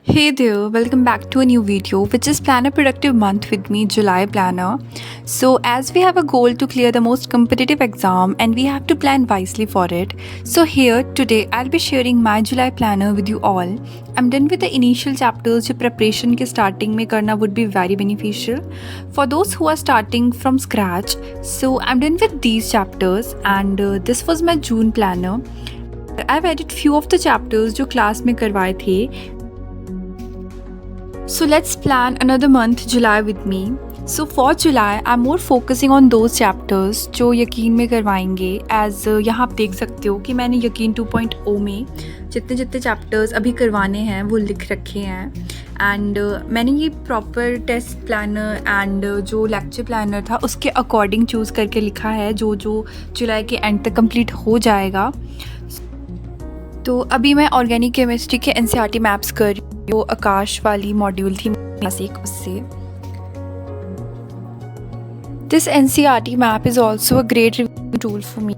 Hey there, welcome back to a new video, which is Plan a Productive Month with me, July Planner. So, as we have a goal to clear the most competitive exam and we have to plan wisely for it, so here today I'll be sharing my July Planner with you all. I'm done with the initial chapters जो preparation के starting में करना would be very beneficial for those who are starting from scratch. So, I'm done with these chapters and this was my June planner. I've added few of the chapters जो class में करवाए थे. So let's plan another month, July, with me. So for July, I'm more focusing on those chapters जो यकीन में करवाएंगे. As यहाँ आप देख सकते हो कि मैंने यकीन 2.0 में जितने जितने चैप्टर्स अभी करवाने हैं वो लिख रखे हैं. एंड मैंने ये प्रॉपर टेस्ट प्लानर एंड जो लेक्चर प्लानर था उसके अकॉर्डिंग चूज़ करके लिखा है जो जुलाई के एंड तक कंप्लीट हो जाएगा. तो अभी मैं ऑर्गेनिक केमिस्ट्री के एनसीईआरटी मैप्स कर रही हूँ. जो आकाश वाली मॉड्यूल थी एक उससे. This NCERT map is also a great revision tool for me.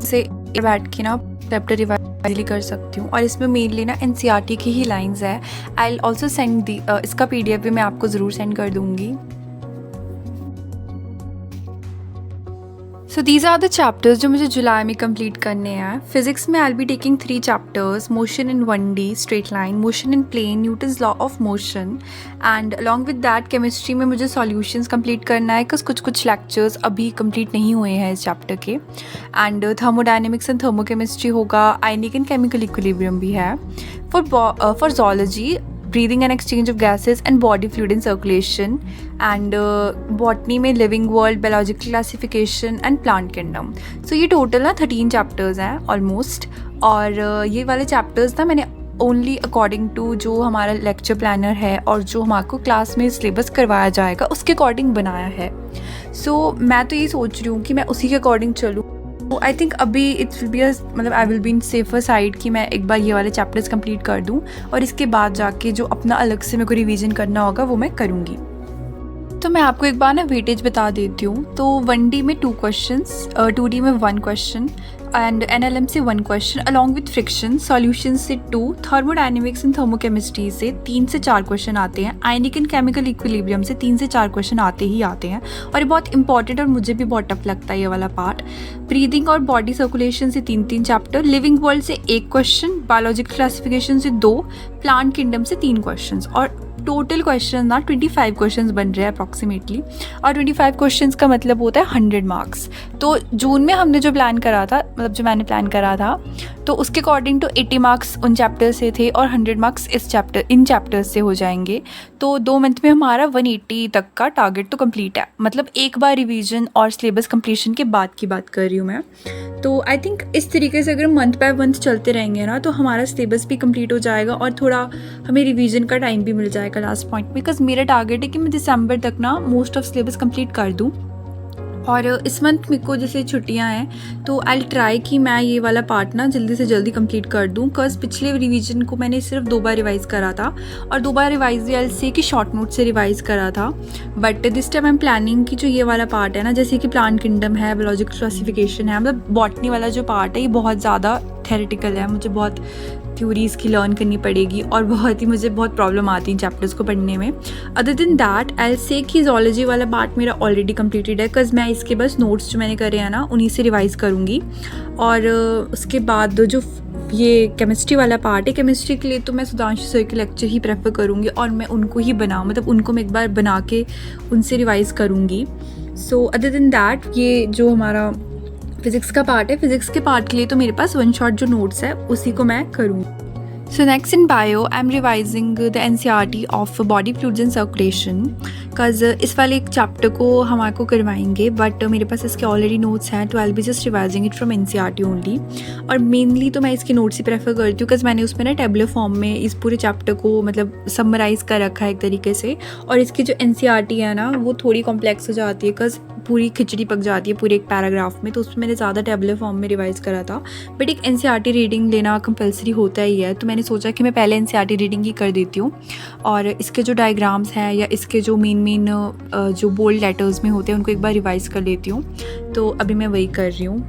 से बैठ के ना चैप्टर रिवाइज कर सकती हूँ और इसमें मेनली ना एनसीईआरटी की ही लाइंस है. आई विल ऑल्सो सेंड इसका पीडीएफ भी मैं आपको ज़रूर सेंड कर दूँगी. So these are the chapters जो मुझे जुलाई में कंप्लीट करने हैं. फिजिक्स में I be taking 3 chapters, motion in 1D straight line, motion in plane, Newton's law of motion. And along with that chemistry में मुझे सॉल्यूशंस कंप्लीट करना है बिकॉज कुछ लेक्चर्स अभी कंप्लीट नहीं हुए हैं इस चैप्टर के. एंड थर्मोडायनेमिक्स एंड थर्मोकेमिस्ट्री होगा. आयनिक एंड केमिकल इक्विलिब्रियम भी है. For zoology, breathing and exchange of gases and body fluid in circulation. And botany में living world, biological classification and plant kingdom. So ये total ना 13 chapters हैं almost. और ये वाले chapters ना मैंने ओनली अकॉर्डिंग टू जो हमारा लेक्चर प्लानर है और जो हमारे क्लास में सिलेबस करवाया जाएगा उसके अकॉर्डिंग बनाया है. सो मैं तो ये सोच रही हूँ कि मैं उसी के अकॉर्डिंग चलूँ. आई थिंक अभी इट विल बी मतलब I will be in safer side कि मैं एक बार ये वाले चैप्टर्स कंप्लीट कर दूँ और इसके बाद जाके जो अपना अलग से मेरे को रिवीजन करना होगा वो मैं करूँगी. तो मैं आपको एक बार ना वेटेज बता देती हूँ. तो 1D में 2 क्वेश्चंस, 2D में 1 क्वेश्चन एंड NLM से 1 question along with friction. Solution से 2, थर्मोडायनेमिक्स एंड थर्मोकेमिस्ट्री से 3 से 4 क्वेश्चन आते हैं. आयनिक एंड केमिकल इक्विलिब्रियम से 3 से 4 क्वेश्चन आते हैं और ये बहुत इंपॉर्टेंट और मुझे भी बहुत टफ लगता है ये वाला पार्ट. ब्रीदिंग और बॉडी सर्कुलेशन से 3 चैप्टर, लिविंग वर्ल्ड से 1 क्वेश्चन, बायोलॉजिकल क्लासिफिकेशन से 2, प्लांट किंगडम से 3 क्वेश्चन. और टोटल क्वेश्चन ना 25 क्वेश्चंस बन रहे हैं अप्रॉक्सीमेटली. और 25 क्वेश्चंस का मतलब होता है 100 मार्क्स. तो जून में हमने जो प्लान करा था, मतलब जो मैंने प्लान करा था, तो उसके अकॉर्डिंग तो 80 मार्क्स उन चैप्टर से थे और 100 मार्क्स इन चैप्टर्स से हो जाएंगे. तो 2 मंथ में हमारा 180 तक का टारगेट तो कंप्लीट है. मतलब एक बार रिवीजन और सिलेबस कंप्लीशन के बाद की बात कर रही हूँ मैं. तो आई थिंक इस तरीके से अगर मंथ बाय मंथ चलते रहेंगे ना तो हमारा सिलेबस भी कंप्लीट हो जाएगा और थोड़ा हमें रिवीजन का टाइम भी मिल जाएगा लास्ट पॉइंट में. बिकॉज मेरा टारगेट है कि मैं दिसंबर तक ना मोस्ट ऑफ सिलेबस कंप्लीट कर दूँ. और इस मंथ मेरे को जैसे छुट्टियां हैं तो आई ट्राई कि मैं ये वाला पार्ट ना जल्दी से जल्दी कंप्लीट कर दूं. बिकॉज पिछले रिवीजन को मैंने सिर्फ 2 बार रिवाइज़ करा था और 2 बार रिवाइज भी आई से कि शॉर्ट नोट से रिवाइज़ करा था. But this time I am planning कि जो ये वाला पार्ट है ना, जैसे कि प्लांट किंगडम है, बायोलॉजिकल क्लासिफिकेशन है, मतलब बॉटनी वाला जो पार्ट है ये बहुत ज़्यादा थेरेटिकल है. मुझे बहुत थ्योरीज़ की लर्न करनी पड़ेगी और मुझे बहुत प्रॉब्लम आती है चैप्टर्स को पढ़ने में. अदर देन दैट आई से कि zoology वाला पार्ट मेरा ऑलरेडी कंप्लीटेड है. बिकॉज मैं इसके बस नोट्स जो मैंने करे हैं ना उन्हीं से रिवाइज़ करूँगी. और उसके बाद जो ये केमिस्ट्री वाला पार्ट है, केमिस्ट्री के लिए तो मैं सुधांशु सर के लेक्चर ही प्रेफर करूँगी और मैं उनको ही मतलब उनको मैं एक बार बना के उनसे रिवाइज़ करूँगी. सो अदर देन दैट ये जो हमारा फिज़िक्स का पार्ट है, फिज़िक्स के पार्ट के लिए तो मेरे पास 1 शॉट जो नोट्स है उसी को मैं करूँगी. So next in bio, I'm revising the NCERT of body fluids and circulation. Cause इस वाले एक चैप्टर को हमारे को करवाएंगे बट मेरे पास इसके ऑलरेडी नोट्स हैं. तो I be just revising it from NCERT only. और मेनली तो मैं इसके नोट्स ही प्रेफर करती हूँ बिकॉज मैंने उसमें ना टेबलर फॉर्म में इस पूरे चैप्टर को मतलब समराइज़ कर रखा है एक तरीके से. और इसकी जो NCERT है ना वो थोड़ी कॉम्प्लेक्स हो जाती है बिकॉज पूरी खिचड़ी पक जाती है पूरे एक पैराग्राफ में. तो उसमें मैंने ज़्यादा टेबलर फॉर्म में रिवाइज़ करा था. बट एक NCERT रीडिंग लेना कंपलसरी होता ही है. तो मैंने सोचा कि मैं पहले NCERT रीडिंग ही कर देती हूँ और इसके जो डायग्राम्स हैं या इसके जो मेन जो बोल्ड लेटर्स में होते हैं उनको एक बार रिवाइज़ कर लेती हूँ. तो अभी मैं वही कर रही हूँ.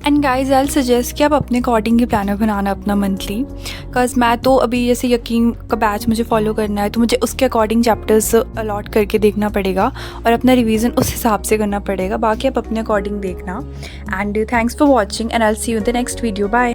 एंड गाइज आई सजेस्ट कि आप अपने अकॉर्डिंग ही प्लानर बनाना अपना मंथली. बिकॉज़ मैं तो अभी जैसे यकीन का बैच मुझे फॉलो करना है, तो मुझे उसके अकॉर्डिंग चैप्टर्स अलॉट करके देखना पड़ेगा और अपना रिवीजन उस हिसाब से करना पड़ेगा। बाकी आप अपने अकॉर्डिंग देखना। And thanks for watching and I will see you in the next video. Bye.